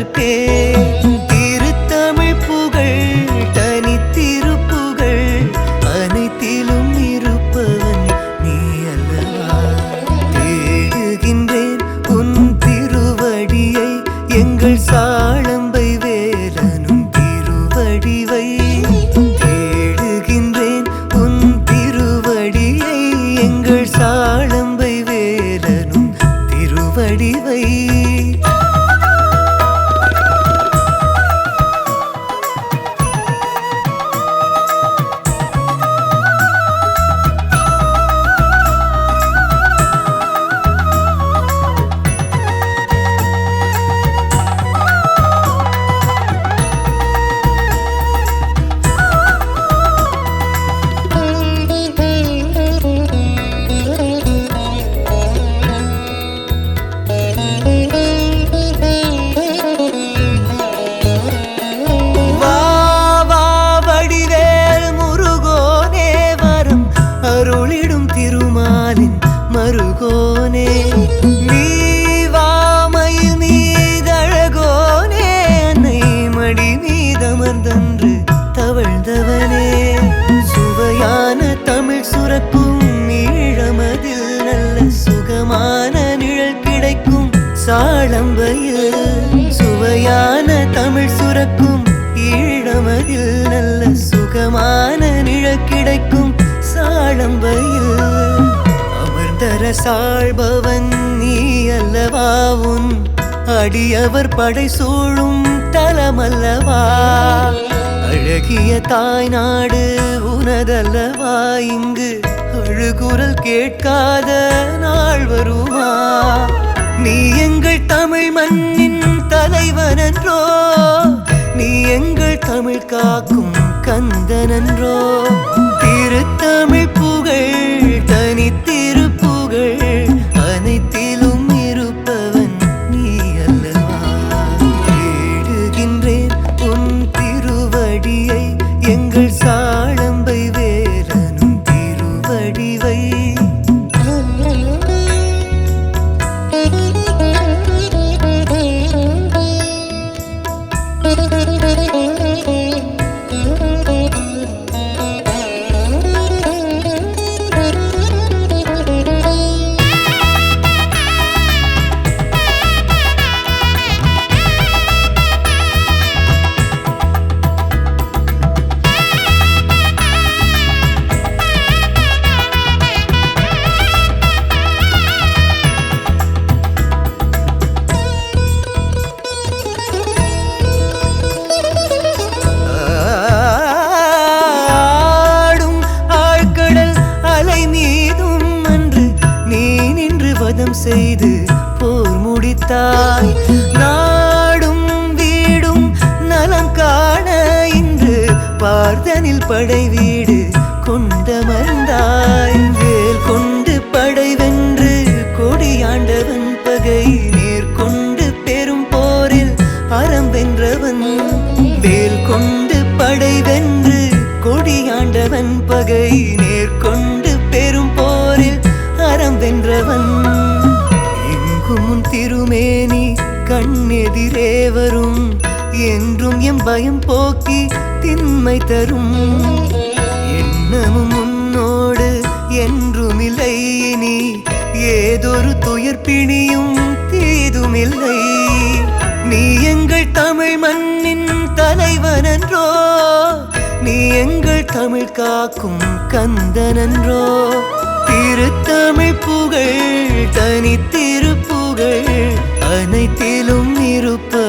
காப்பதற்கே திருத்தமிழ் புகழ் தனித்திருப்புகழ் அனைத்திலும் இருப்பவன் நீ அல்லவா. தேடுகின்றேன் உன் திருவடியை எங்கள் சாளம்பை வேலனும் திருவடிவை. தேடுகின்றேன் உன் திருவடியை எங்கள் சாளம்பை வேலனும் திருவடிவை. அருளிடும் திருமாலின் மருகோனே நீ வாமையில் மீதழகோனே அன்னை மடி மீதமர்ந்தன்று தவழ்ந்தவனே. சுவையான தமிழ் சுரக்கும் ஈழமதில் நல்ல சுகமான நிழல் கிடைக்கும் சாளம்பையில். சுவையான தமிழ் சுரக்கும் ஈழமதில் நல்ல சுகமான நிழல் கிடைக்கும் சாளம்பையில். அமர்ந்தர சாழ்பவன் நீ அல்லவா, உன் அடியவர் படை சூழும் தலமல்லவா. அழகிய தாய் நாடு உனதல்லவா, இங்கு அழுகுரல் கேட்காத நாள் வருமா. நீ எங்கள் தமிழ் மண்ணின் தலைவனன்றோ, நீ எங்கள் தமிழ் காக்கும் கந்தனன்றோ. திருத்தமிழ் புகழ் தனித்திருப்புகழ் அனைத்திலும் இருப்பவன் நீ அல்லவா. தேடுகின்றேன் உன் திருவடியை எங்கள் சாளம்பை வேலனும் திருவடிவை. செய்து போர் முடித்தாய், நாடும் வீடும் நலம் காண இன்று பார்த்தனில் படை வீடு கொண்டமர்ந்தாய். வேல் கொண்டு படை வென்று கொடியாண்டவன் பகை நேர்கொண்டு பெரும் போரில் அறம் வென்றவன். வேல் கொண்டு படை வென்று கொடியாண்டவன் பகை நேர்கொண்டு பெரும் போரில் அறம் வென்றவன். முன் திருமேனி கண்ணெதிரே வரும் என்றும் எம் பயம் போக்கி திண்மை தரும். எண்ணமும் உன்னோடு என்றும் இல்லை, இனி ஏதொரு துயர் பிணியும் தீதுமில்லை. நீ எங்கள் தமிழ் மண்ணின் தலைவனன்றோ, நீ எங்கள் தமிழ் காக்கும் கந்தனன்றோ. திருத்தமிழ் புகழ் தனித்திருப்புகழ் அனைத்திலும் இருப்ப